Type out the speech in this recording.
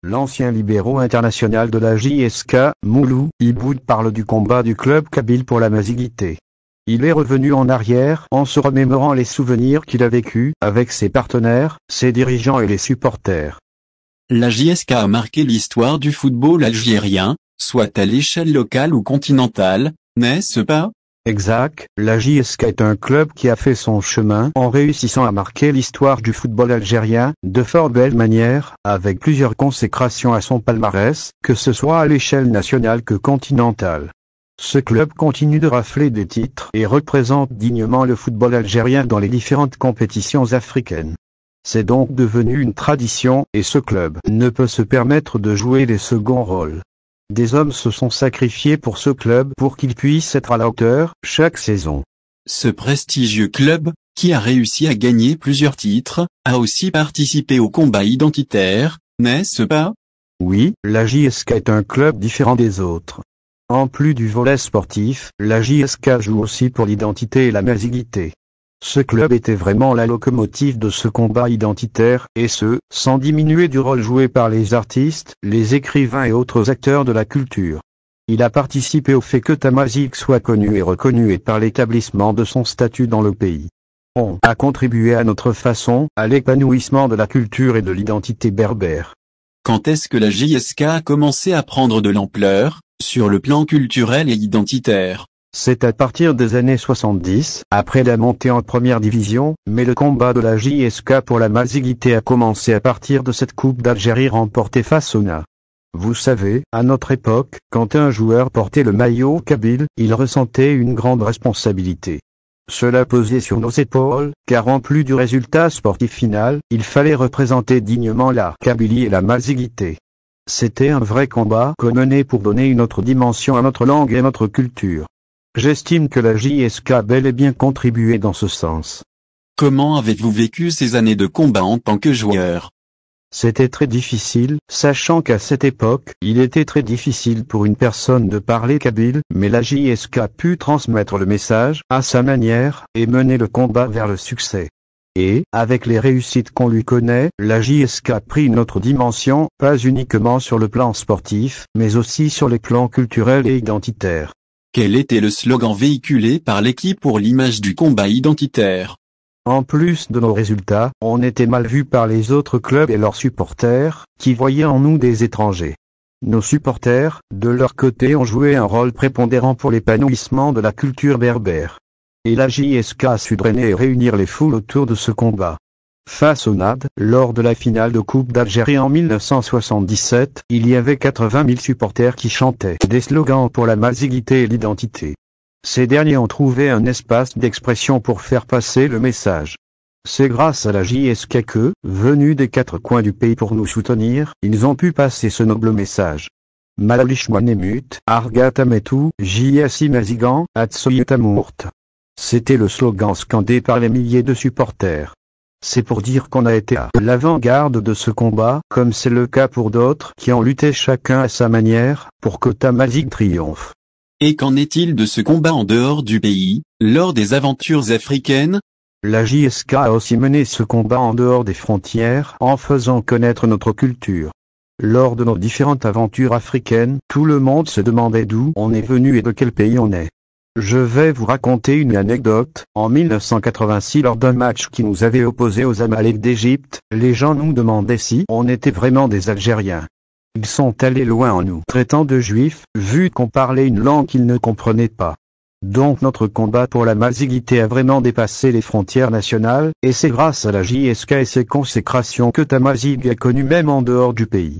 l'ancien libéraux international de la JSK, Moulou Iboud parle du combat du club kabyle pour la Mazigité. Il est revenu en arrière en se remémorant les souvenirs qu'il a vécus avec ses partenaires, ses dirigeants et les supporters. La JSK a marqué l'histoire du football algérien, soit à l'échelle locale ou continentale, n'est-ce pas? Exact, la JSK est un club qui a fait son chemin en réussissant à marquer l'histoire du football algérien, de fort belle manière, avec plusieurs consécrations à son palmarès, que ce soit à l'échelle nationale que continentale. Ce club continue de rafler des titres et représente dignement le football algérien dans les différentes compétitions africaines. C'est donc devenu une tradition, et ce club ne peut se permettre de jouer les seconds rôles. Des hommes se sont sacrifiés pour ce club pour qu'il puisse être à la hauteur, chaque saison. Ce prestigieux club, qui a réussi à gagner plusieurs titres, a aussi participé au combat identitaire, n'est-ce pas? Oui, la JSK est un club différent des autres. En plus du volet sportif, la JSK joue aussi pour l'identité et la mazigité. Ce club était vraiment la locomotive de ce combat identitaire, et ce, sans diminuer du rôle joué par les artistes, les écrivains et autres acteurs de la culture. Il a participé au fait que Tamazight soit connu et reconnu et par l'établissement de son statut dans le pays. On a contribué à notre façon, à l'épanouissement de la culture et de l'identité berbère. Quand est-ce que la JSK a commencé à prendre de l'ampleur, sur le plan culturel et identitaire? C'est à partir des années 70, après la montée en première division, mais le combat de la JSK pour la Mazigité a commencé à partir de cette Coupe d'Algérie remportée face au Na. Vous savez, à notre époque, quand un joueur portait le maillot kabyle, il ressentait une grande responsabilité. Cela pesait sur nos épaules, car en plus du résultat sportif final, il fallait représenter dignement la Kabylie et la Mazigité. C'était un vrai combat qu'on menait pour donner une autre dimension à notre langue et à notre culture. J'estime que la JSK a bel et bien contribué dans ce sens. Comment avez-vous vécu ces années de combat en tant que joueur? C'était très difficile, sachant qu'à cette époque, il était très difficile pour une personne de parler kabyle, mais la JSK a pu transmettre le message, à sa manière, et mener le combat vers le succès. Et, avec les réussites qu'on lui connaît, la JSK a pris une autre dimension, pas uniquement sur le plan sportif, mais aussi sur les plans culturels et identitaires. Quel était le slogan véhiculé par l'équipe pour l'image du combat identitaire? En plus de nos résultats, on était mal vus par les autres clubs et leurs supporters, qui voyaient en nous des étrangers. Nos supporters, de leur côté, ont joué un rôle prépondérant pour l'épanouissement de la culture berbère. Et la JSK a su drainer et réunir les foules autour de ce combat. Face au NAD, lors de la finale de Coupe d'Algérie en 1977, il y avait 80 000 supporters qui chantaient des slogans pour la mazigité et l'identité. Ces derniers ont trouvé un espace d'expression pour faire passer le message. C'est grâce à la JSK que, venus des quatre coins du pays pour nous soutenir, ils ont pu passer ce noble message. Malalishmonemut, Argatametu, Jiassi Mazigan, Atsoyutamourt. C'était le slogan scandé par les milliers de supporters. C'est pour dire qu'on a été à l'avant-garde de ce combat, comme c'est le cas pour d'autres qui ont lutté chacun à sa manière, pour que Tamazight triomphe. Et qu'en est-il de ce combat en dehors du pays, lors des aventures africaines? La JSK a aussi mené ce combat en dehors des frontières, en faisant connaître notre culture. Lors de nos différentes aventures africaines, tout le monde se demandait d'où on est venu et de quel pays on est. Je vais vous raconter une anecdote. En 1986, lors d'un match qui nous avait opposés aux Amalek d'Égypte, les gens nous demandaient si on était vraiment des Algériens. Ils sont allés loin en nous traitant de juifs, vu qu'on parlait une langue qu'ils ne comprenaient pas. Donc notre combat pour la mazigité a vraiment dépassé les frontières nationales, et c'est grâce à la JSK et ses consécrations que Tamazight a connu même en dehors du pays.